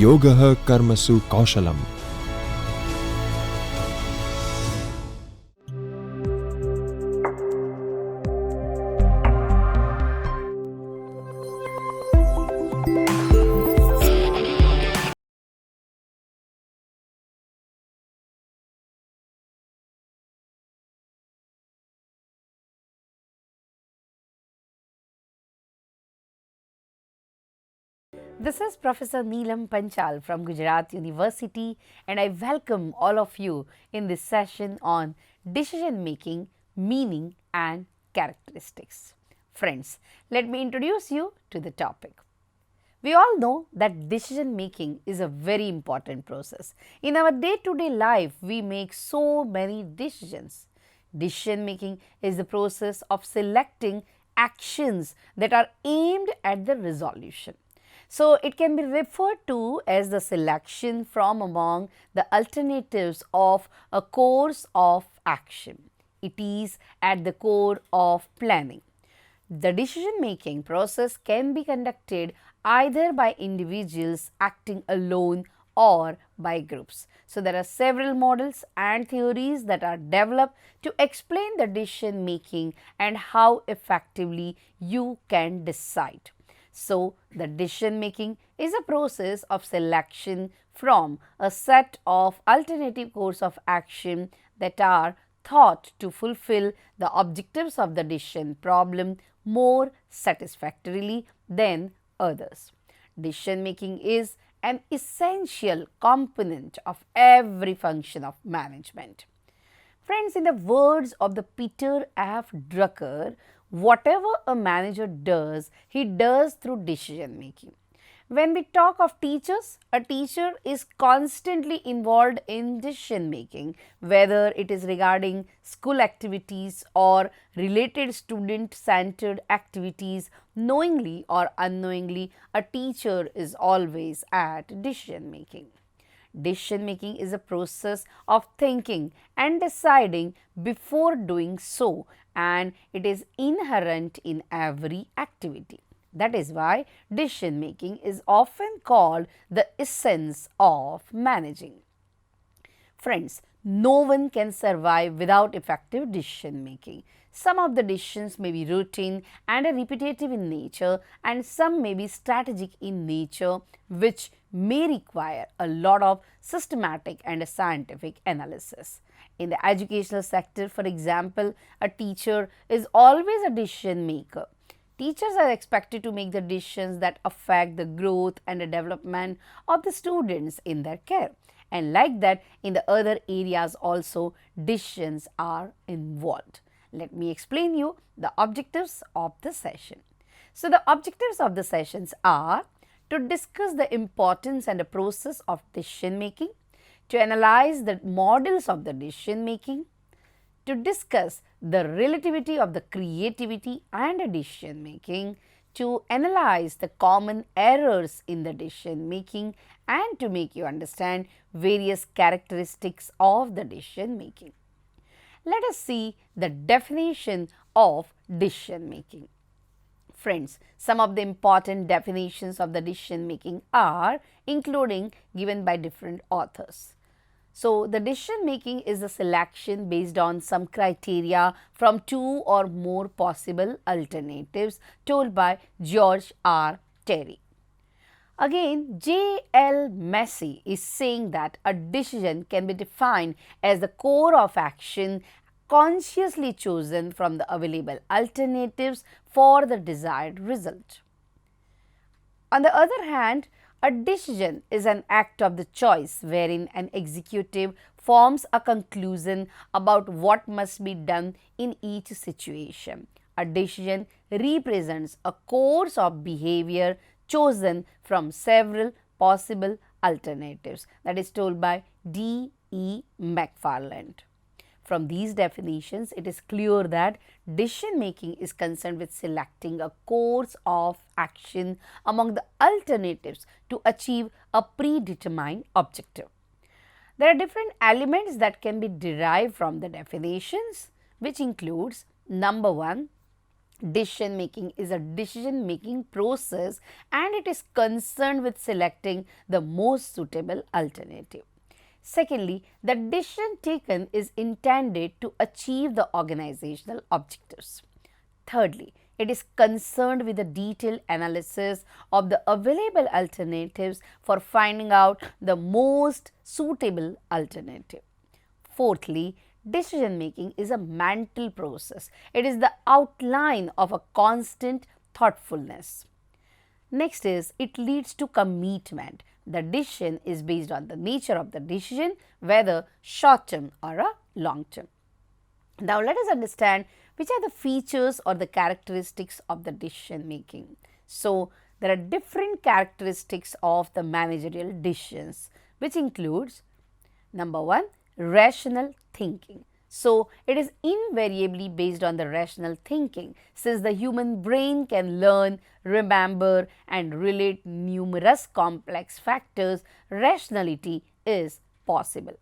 Yogah Karmasu Kaushalam. This is Professor Neelam Panchal from Gujarat University, and I welcome all of you in this session on decision making, meaning and characteristics. Friends, let me introduce you to the topic. We all know that decision making is a very important process. In our day-to-day life, we make so many decisions. Decision making is the process of selecting actions that are aimed at the resolution. So, it can be referred to as the selection from among the alternatives of a course of action. It is at the core of planning. The decision making process can be conducted either by individuals acting alone or by groups. So, there are several models and theories that are developed to explain the decision making and how effectively you can decide. So, the decision making is a process of selection from a set of alternative course of action that are thought to fulfill the objectives of the decision problem more satisfactorily than others. Decision making is an essential component of every function of management. Friends, in the words of the Peter F. Drucker, whatever a manager does, he does through decision making. When we talk of teachers, a teacher is constantly involved in decision making, whether it is regarding school activities or related student centered activities. Knowingly or unknowingly, a teacher is always at decision making. Decision making is a process of thinking and deciding before doing so, and it is inherent in every activity. That is why decision making is often called the essence of managing. Friends, no one can survive without effective decision making. Some of the decisions may be routine and repetitive in nature, and some may be strategic in nature, which may require a lot of systematic and scientific analysis. In the educational sector, for example, a teacher is always a decision maker. Teachers are expected to make the decisions that affect the growth and the development of the students in their care. And like that, in the other areas also, decisions are involved. Let me explain you the objectives of the session. So, the objectives of the sessions are to discuss the importance and the process of decision making, to analyze the models of the decision making, to discuss the relativity of the creativity and decision making, to analyze the common errors in the decision making, and to make you understand various characteristics of the decision making. Let us see the definition of decision making. Friends, some of the important definitions of the decision making are including given by different authors. So, the decision making is a selection based on some criteria from two or more possible alternatives told by George R. Terry. Again, J. L. Massey is saying that a decision can be defined as the core of action consciously chosen from the available alternatives for the desired result. On the other hand, a decision is an act of the choice wherein an executive forms a conclusion about what must be done in each situation. A decision represents a course of behavior chosen from several possible alternatives, that is told by D. E. McFarland. From these definitions, it is clear that decision making is concerned with selecting a course of action among the alternatives to achieve a predetermined objective. There are different elements that can be derived from the definitions, which includes number one, Decision making is a decision making process and it is concerned with selecting the most suitable alternative. Secondly, the decision taken is intended to achieve the organizational objectives. Thirdly, it is concerned with the detailed analysis of the available alternatives for finding out the most suitable alternative. Fourthly, decision making is a mental process. It is the outline of a constant thoughtfulness. Next is it leads to commitment. The decision is based on the nature of the decision, whether short term or a long term. Now, let us understand which are the features or the characteristics of the decision making. So, there are different characteristics of the managerial decisions, which includes number 1, rational thinking. So, it is invariably based on the rational thinking. Since the human brain can learn, remember and relate numerous complex factors, rationality is possible.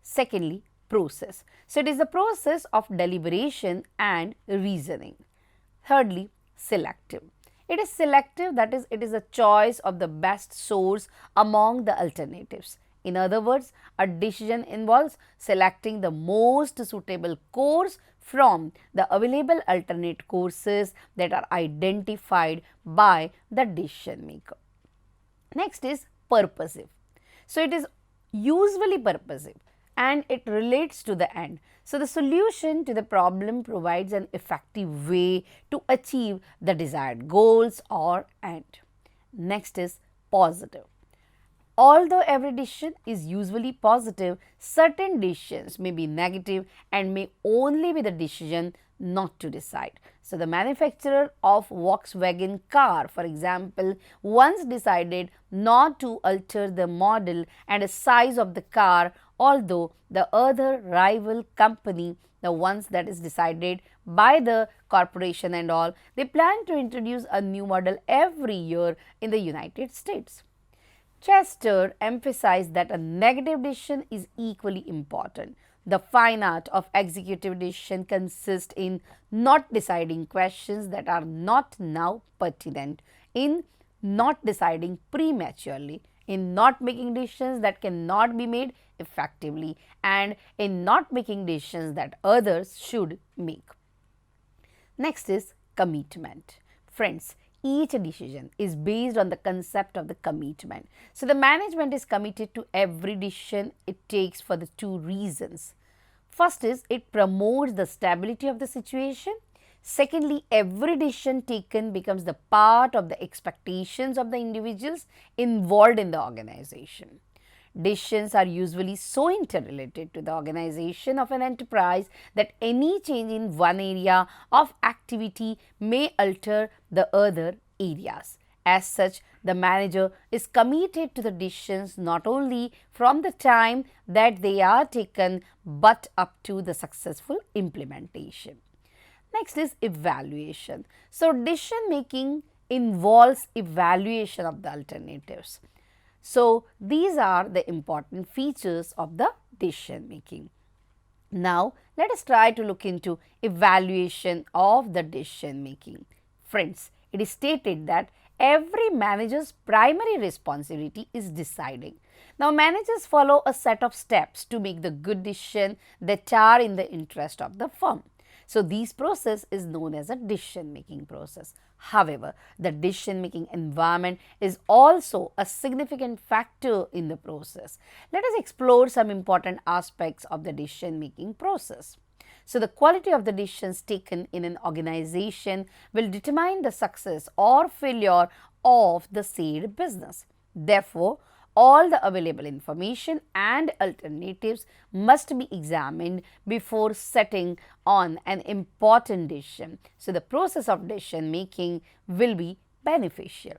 Secondly, process. So, it is the process of deliberation and reasoning. Thirdly, selective. It is selective, that is, it is a choice of the best source among the alternatives. In other words, a decision involves selecting the most suitable course from the available alternate courses that are identified by the decision maker. Next is purposive. So, it is usually purposive and it relates to the end. So, the solution to the problem provides an effective way to achieve the desired goals or end. Next is positive. Although every decision is usually positive, certain decisions may be negative and may only be the decision not to decide. So, the manufacturer of Volkswagen car, for example, once decided not to alter the model and the size of the car, although the other rival company, the ones that is decided by the corporation and all, they plan to introduce a new model every year in the United States. Chester emphasized that a negative decision is equally important. The fine art of executive decision consists in not deciding questions that are not now pertinent, in not deciding prematurely, in not making decisions that cannot be made effectively, and in not making decisions that others should make. Next is commitment. Friends, each decision is based on the concept of the commitment. So, the management is committed to every decision it takes for the two reasons. First is it promotes the stability of the situation. Secondly, every decision taken becomes the part of the expectations of the individuals involved in the organization. Decisions are usually so interrelated to the organization of an enterprise that any change in one area of activity may alter the other areas. As such, the manager is committed to the decisions not only from the time that they are taken but up to the successful implementation. Next is evaluation. So, decision making involves evaluation of the alternatives. So, these are the important features of the decision making. Now, let us try to look into evaluation of the decision making. Friends, it is stated that every manager's primary responsibility is deciding. Now, managers follow a set of steps to make the good decision that are in the interest of the firm. So, this process is known as a decision making process. However, the decision making environment is also a significant factor in the process. Let us explore some important aspects of the decision making process. So, the quality of the decisions taken in an organization will determine the success or failure of the said business. Therefore, all the available information and alternatives must be examined before setting on an important decision. So, the process of decision making will be beneficial.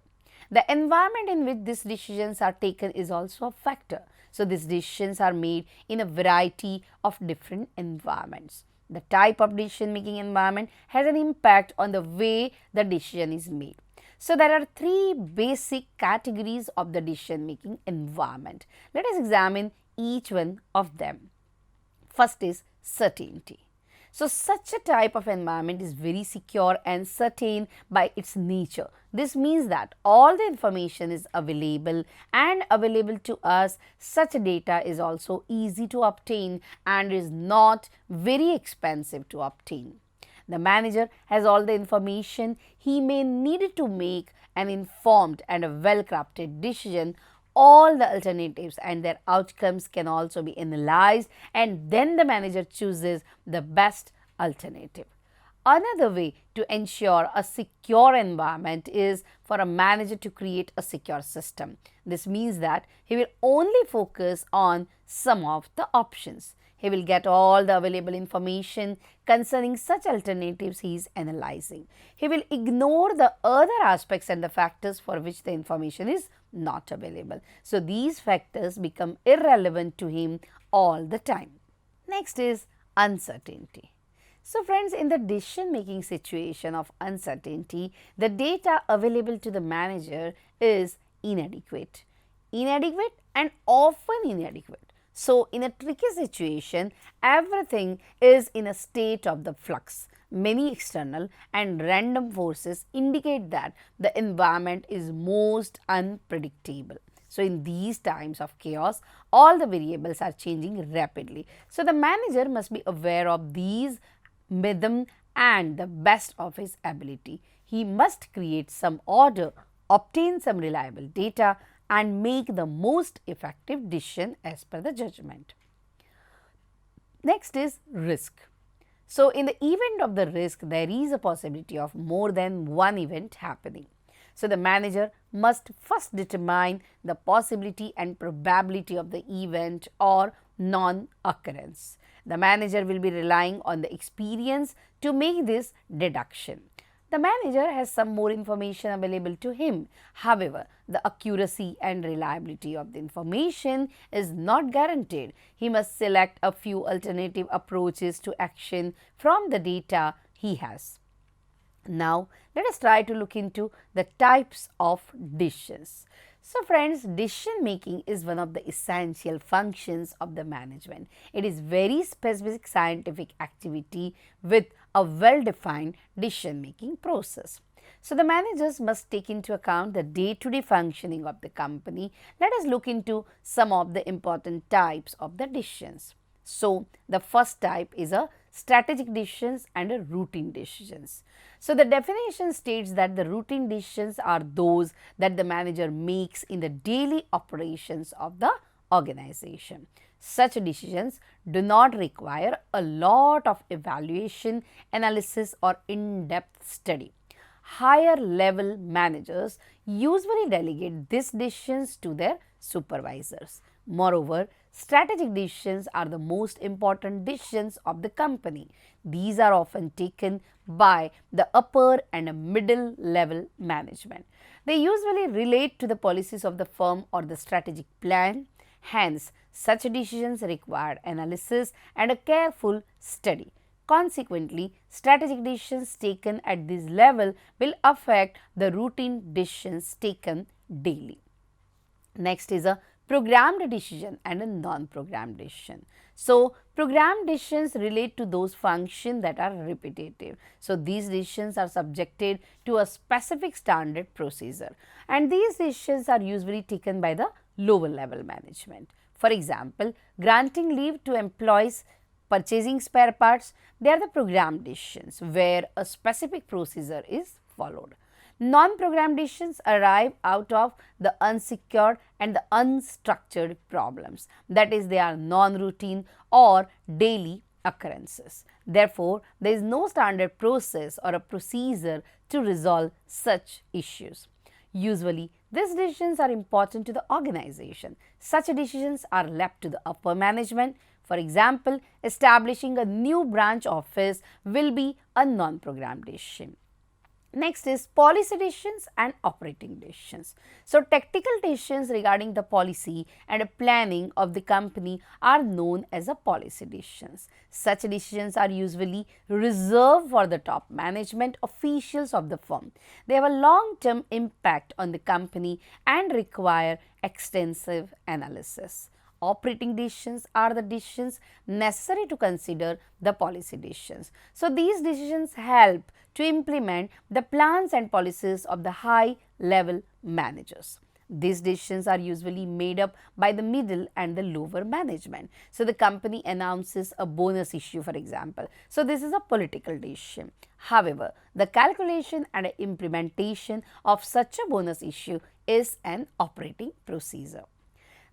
The environment in which these decisions are taken is also a factor. So, these decisions are made in a variety of different environments. The type of decision making environment has an impact on the way the decision is made. So, there are three basic categories of the decision making environment. Let us examine each one of them. First is certainty. So, such a type of environment is very secure and certain by its nature. This means that all the information is available and available to us. Such data is also easy to obtain and is not very expensive to obtain. The manager has all the information he may need to make an informed and a well crafted decision. All the alternatives and their outcomes can also be analyzed, and then the manager chooses the best alternative. Another way to ensure a secure environment is for a manager to create a secure system. This means that he will only focus on some of the options. He will get all the available information concerning such alternatives he is analyzing. He will ignore the other aspects and the factors for which the information is not available. So, these factors become irrelevant to him all the time. Next is uncertainty. So, friends, in the decision making situation of uncertainty, the data available to the manager is inadequate and often inadequate. So, in a tricky situation, everything is in a state of the flux. Many external and random forces indicate that the environment is most unpredictable. So, in these times of chaos, all the variables are changing rapidly. So, the manager must be aware of these rhythm and the best of his ability. He must create some order, obtain some reliable data, and make the most effective decision as per the judgment. Next is risk. So, in the event of the risk, there is a possibility of more than one event happening. So, the manager must first determine the possibility and probability of the event or non-occurrence. The manager will be relying on the experience to make this deduction. The manager has some more information available to him. However, the accuracy and reliability of the information is not guaranteed. He must select a few alternative approaches to action from the data he has. Now, let us try to look into the types of decisions. So, friends, decision making is one of the essential functions of the management. It is very specific scientific activity with a well-defined decision making process. So, the managers must take into account the day-to-day functioning of the company. Let us look into some of the important types of the decisions. So, the first type is a strategic decisions and a routine decisions. So, the definition states that the routine decisions are those that the manager makes in the daily operations of the organization. Such decisions do not require a lot of evaluation, analysis or in-depth study. Higher level managers usually delegate these decisions to their supervisors. Moreover, strategic decisions are the most important decisions of the company. These are often taken by the upper and middle level management. They usually relate to the policies of the firm or the strategic plan. Hence, such decisions require analysis and a careful study. Consequently, strategic decisions taken at this level will affect the routine decisions taken daily. Next is a programmed decision and a non-programmed decision. So, programmed decisions relate to those functions that are repetitive. So, these decisions are subjected to a specific standard procedure, and these decisions are usually taken by the lower level management. For example, granting leave to employees, purchasing spare parts, they are the programmed decisions where a specific procedure is followed. Non-programmed decisions arrive out of the unsecured and the unstructured problems, that is, they are non-routine or daily occurrences. Therefore, there is no standard process or a procedure to resolve such issues. Usually, these decisions are important to the organization. Such decisions are left to the upper management. For example, establishing a new branch office will be a non-programmed decision. Next is policy decisions and operating decisions. So, tactical decisions regarding the policy and planning of the company are known as a policy decisions. Such decisions are usually reserved for the top management officials of the firm. They have a long-term impact on the company and require extensive analysis. Operating decisions are the decisions necessary to consider the policy decisions. So, these decisions help to implement the plans and policies of the high level managers. These decisions are usually made up by the middle and the lower management. So, the company announces a bonus issue, for example. So, this is a political decision. However, the calculation and implementation of such a bonus issue is an operating procedure.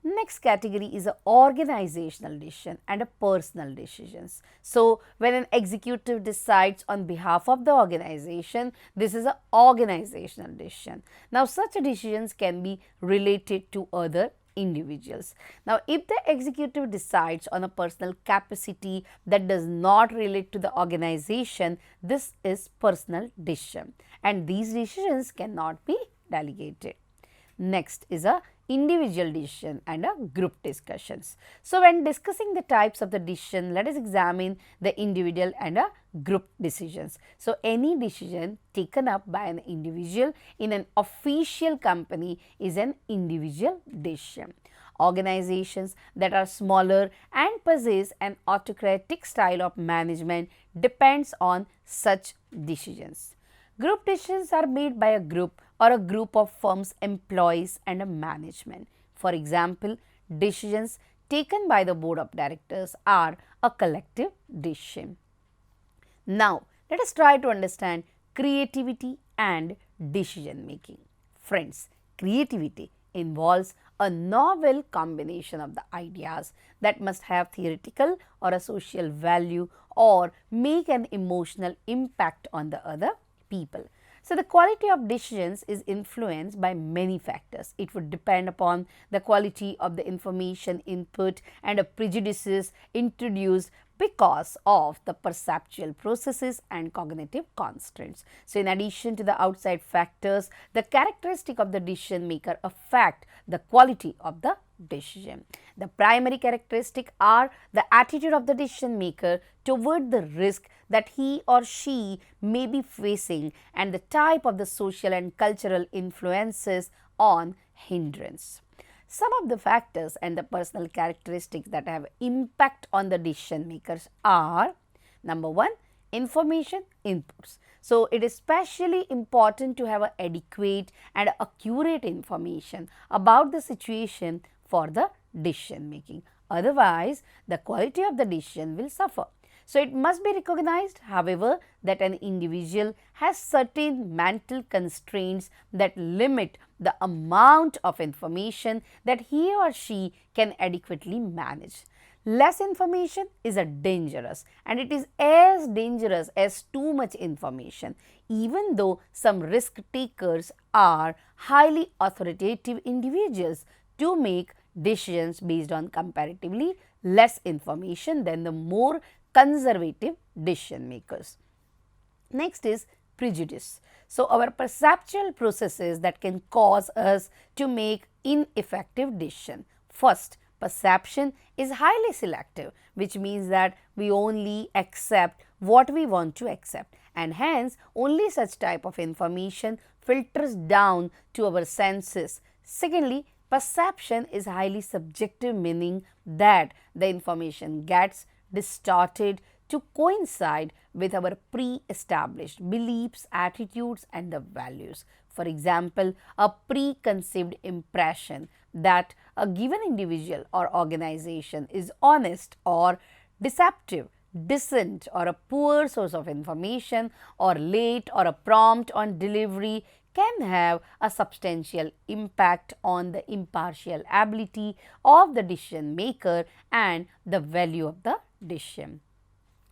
Next category is a organizational decision and a personal decisions. So, when an executive decides on behalf of the organization, this is an organizational decision. Now, such decisions can be related to other individuals. Now, if the executive decides on a personal capacity that does not relate to the organization, this is personal decision, and these decisions cannot be delegated. Next is a individual decision and a group discussions. So, when discussing the types of the decision, let us examine the individual and a group decisions. So, any decision taken up by an individual in an official company is an individual decision. Organizations that are smaller and possess an autocratic style of management depends on such decisions. Group decisions are made by a group or a group of firms, employees and a management. For example, decisions taken by the board of directors are a collective decision. Now, let us try to understand creativity and decision making. Friends, creativity involves a novel combination of the ideas that must have theoretical or a social value or make an emotional impact on the other people. So, the quality of decisions is influenced by many factors. It would depend upon the quality of the information input and the prejudices introduced because of the perceptual processes and cognitive constraints. So, in addition to the outside factors, the characteristic of the decision maker affect the quality of the decision. The primary characteristics are the attitude of the decision maker toward the risk that he or she may be facing and the type of the social and cultural influences on hindrance. Some of the factors and the personal characteristics that have impact on the decision makers are: number one, information inputs. So, it is especially important to have adequate and accurate information about the situation for the decision making. Otherwise, the quality of the decision will suffer. So, it must be recognized, however, that an individual has certain mental constraints that limit the amount of information that he or she can adequately manage. Less information is dangerous, and it is as dangerous as too much information, even though some risk takers are highly authoritative individuals to make decisions based on comparatively less information than the more conservative decision makers. Next is prejudice. So, our perceptual processes that can cause us to make ineffective decisions. First, perception is highly selective, which means that we only accept what we want to accept, and hence only such type of information filters down to our senses. Secondly, perception is highly subjective, meaning that the information gets distorted to coincide with our pre-established beliefs, attitudes and the values. For example, a preconceived impression that a given individual or organization is honest or deceptive, decent or a poor source of information, or late or a prompt on delivery can have a substantial impact on the impartial ability of the decision maker and the value of the decision.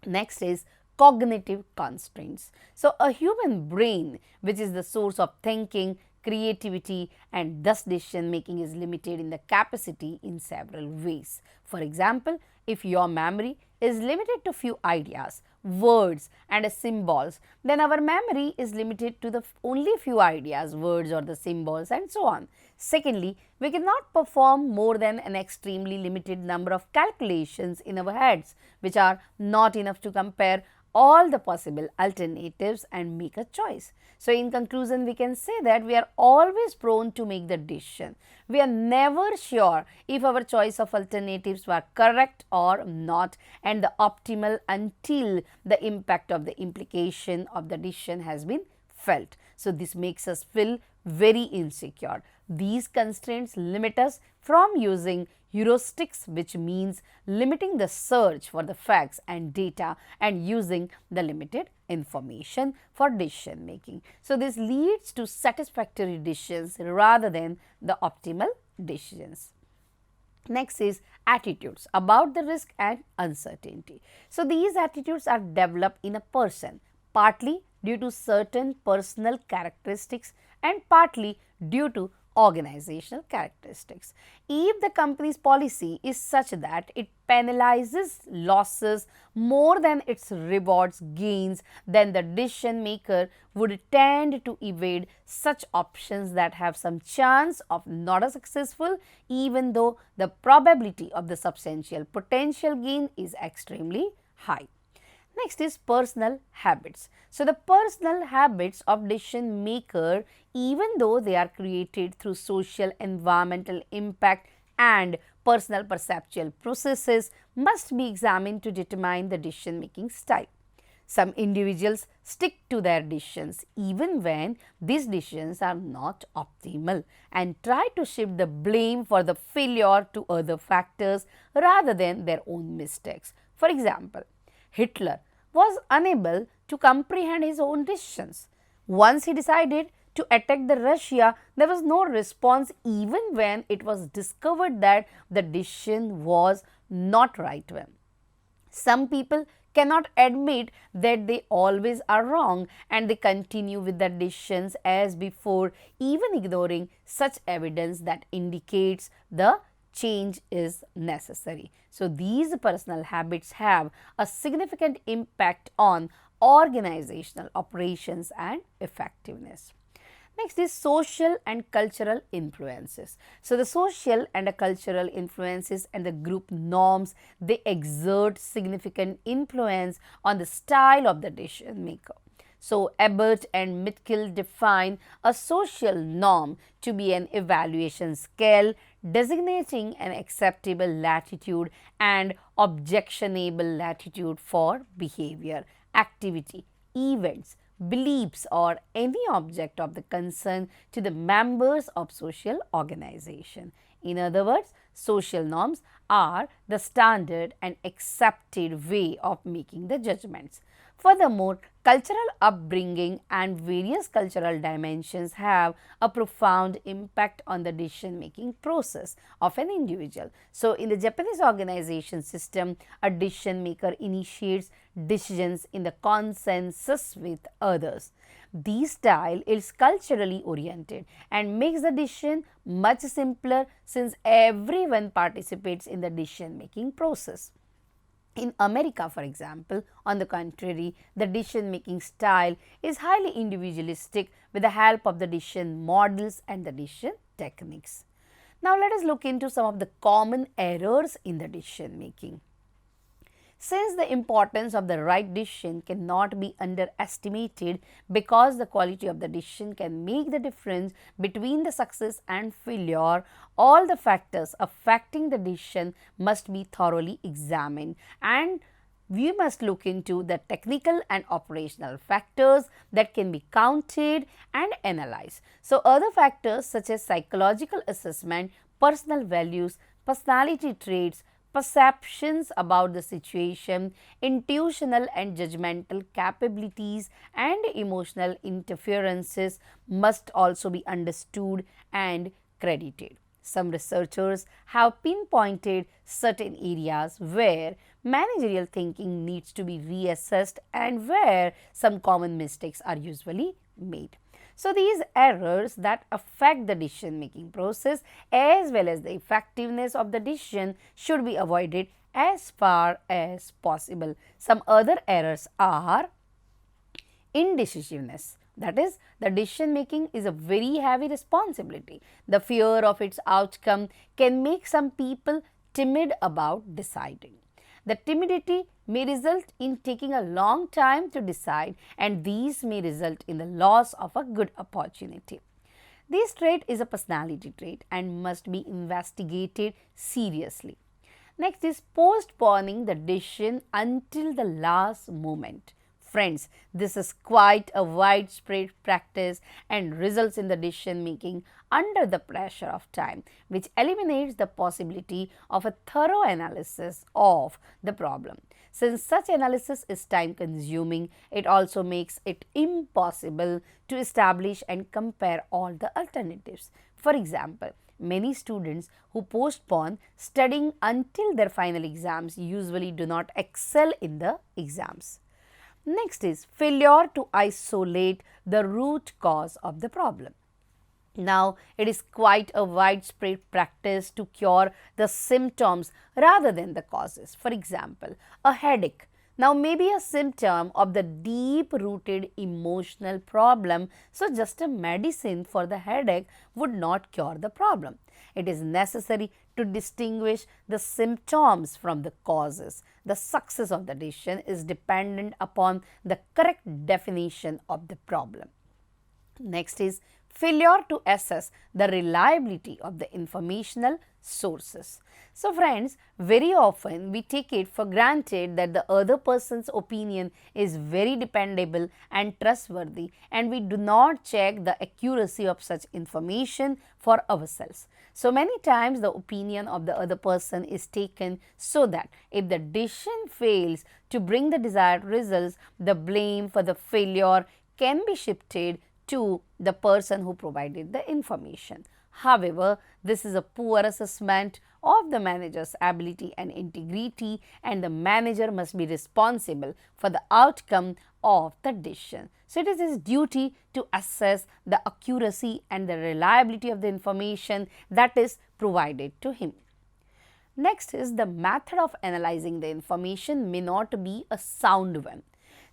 Next is cognitive constraints. So, a human brain, which is the source of thinking, creativity and thus decision making, is limited in the capacity in several ways. For example, if your memory is limited to few ideas, words and symbols, then our memory is limited to the only few ideas, words or the symbols and so on. Secondly, we cannot perform more than an extremely limited number of calculations in our heads, which are not enough to compare all the possible alternatives and make a choice. So, in conclusion, we can say that we are always prone to make the decision. We are never sure if our choice of alternatives were correct or not and the optimal until the impact of the implication of the decision has been felt. So, this makes us feel very insecure. These constraints limit us from using heuristics, which means limiting the search for the facts and data and using the limited information for decision making. So, this leads to satisfactory decisions rather than the optimal decisions. Next is attitudes about the risk and uncertainty. So, these attitudes are developed in a person partly due to certain personal characteristics and partly due to organizational characteristics. If the company's policy is such that it penalizes losses more than its rewards gains, then the decision maker would tend to evade such options that have some chance of not a successful, even though the probability of the substantial potential gain is extremely high. Next is personal habits. So, the personal habits of decision maker, even though they are created through social environmental impact and personal perceptual processes, must be examined to determine the decision making style. Some individuals stick to their decisions even when these decisions are not optimal and try to shift the blame for the failure to other factors rather than their own mistakes. For example, Hitler was unable to comprehend his own decisions. Once he decided to attack the Russia, there was no response even when it was discovered that the decision was not right one. Some people cannot admit that they always are wrong and they continue with their decisions as before, even ignoring such evidence that indicates the change is necessary. So, these personal habits have a significant impact on organizational operations and effectiveness. Next is social and cultural influences. So, the social and the cultural influences and the group norms, they exert significant influence on the style of the decision maker. So, Ebert and Mitchell define a social norm to be an evaluation scale designating an acceptable latitude and objectionable latitude for behavior, activity, events, beliefs or any object of the concern to the members of social organization. In other words, social norms are the standard and accepted way of making the judgments. Furthermore, cultural upbringing and various cultural dimensions have a profound impact on the decision making process of an individual. So, in the Japanese organization system, a decision maker initiates decisions in the consensus with others. This style is culturally oriented and makes the decision much simpler since everyone participates in the decision making process. In America, for example, on the contrary, the decision making style is highly individualistic with the help of the decision models and the decision techniques. Now, let us look into some of the common errors in the decision making. Since the importance of the right decision cannot be underestimated because the quality of the decision can make the difference between the success and failure, all the factors affecting the decision must be thoroughly examined and we must look into the technical and operational factors that can be counted and analyzed. So, other factors such as psychological assessment, personal values, personality traits, perceptions about the situation, intuitional and judgmental capabilities and emotional interferences must also be understood and credited. Some researchers have pinpointed certain areas where managerial thinking needs to be reassessed and where some common mistakes are usually made. So, these errors that affect the decision making process as well as the effectiveness of the decision should be avoided as far as possible. Some other errors are indecisiveness. That is, the decision making is a very heavy responsibility. The fear of its outcome can make some people timid about deciding. The timidity may result in taking a long time to decide, and these may result in the loss of a good opportunity. This trait is a personality trait and must be investigated seriously. Next is postponing the decision until the last moment. Friends, this is quite a widespread practice and results in the decision making under the pressure of time, which eliminates the possibility of a thorough analysis of the problem. Since such analysis is time consuming, it also makes it impossible to establish and compare all the alternatives. For example, many students who postpone studying until their final exams usually do not excel in the exams. Next is failure to isolate the root cause of the problem. Now, it is quite a widespread practice to cure the symptoms rather than the causes. For example, a headache now may be a symptom of the deep rooted emotional problem, so just a medicine for the headache would not cure the problem. It is necessary to distinguish the symptoms from the causes. The success of the decision is dependent upon the correct definition of the problem. Next is failure to assess the reliability of the informational sources. So friends, very often we take it for granted that the other person's opinion is very dependable and trustworthy, and we do not check the accuracy of such information for ourselves. So many times the opinion of the other person is taken so that if the decision fails to bring the desired results, the blame for the failure can be shifted to the person who provided the information. However, this is a poor assessment of the manager's ability and integrity, and the manager must be responsible for the outcome of the decision. So, it is his duty to assess the accuracy and the reliability of the information that is provided to him. Next is the method of analyzing the information may not be a sound one.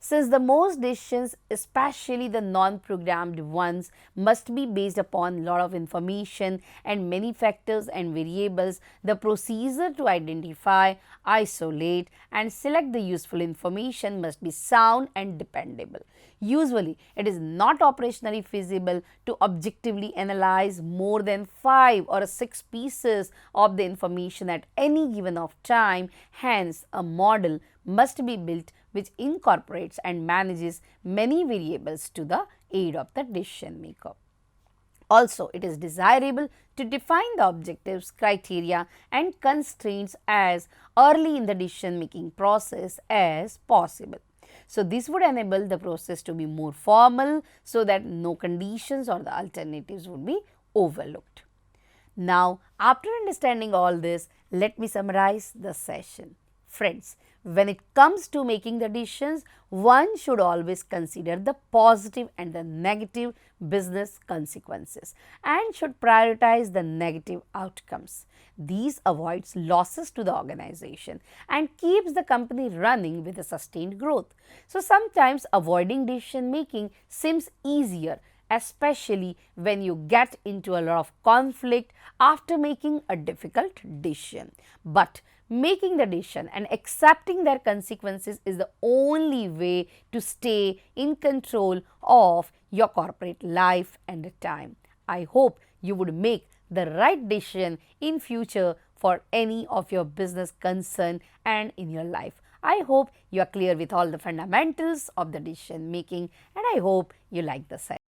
Since the most decisions, especially the non-programmed ones, must be based upon a lot of information and many factors and variables, the procedure to identify, isolate and select the useful information must be sound and dependable. Usually, it is not operationally feasible to objectively analyze more than 5 or 6 pieces of the information at any given of time. Hence, a model must be built which incorporates and manages many variables to the aid of the decision maker. Also, it is desirable to define the objectives, criteria and constraints as early in the decision making process as possible. So, this would enable the process to be more formal so that no conditions or the alternatives would be overlooked. Now, after understanding all this, let me summarize the session. Friends, when it comes to making the decisions, one should always consider the positive and the negative business consequences and should prioritize the negative outcomes. These avoids losses to the organization and keeps the company running with a sustained growth. So, sometimes avoiding decision making seems easier, especially when you get into a lot of conflict after making a difficult decision. But making the decision and accepting their consequences is the only way to stay in control of your corporate life and the time. I hope you would make the right decision in future for any of your business concern and in your life. I hope you are clear with all the fundamentals of the decision making, and I hope you like the session.